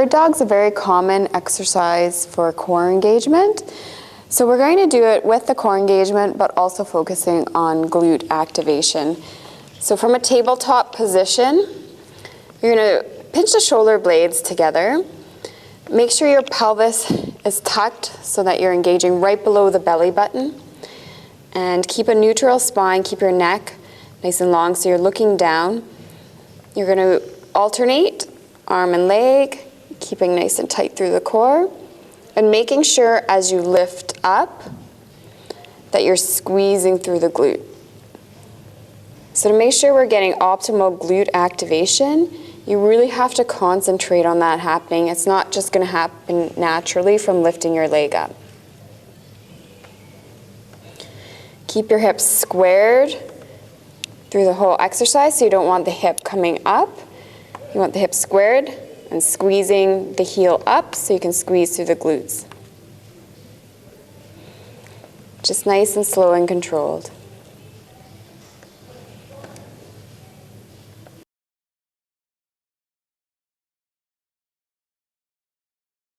bird dog's a very common exercise for core engagement. So we're going to do it with the core engagement, but also focusing on glute activation. So from a tabletop position, you're going to pinch the shoulder blades together. Make sure your pelvis is tucked so that you're engaging right below the belly button. And keep a neutral spine, keep your neck nice and long so you're looking down. You're going to alternate arm and leg, keeping nice and tight through the core, and making sure as you lift up that you're squeezing through the glute. So to make sure we're getting optimal glute activation, you really have to concentrate on that happening. It's not just going to happen naturally from lifting your leg up. Keep your hips squared through the whole exercise, so you don't want the hip coming up. You want the hip squared and squeezing the heel up so you can squeeze through the glutes. Just nice and slow and controlled.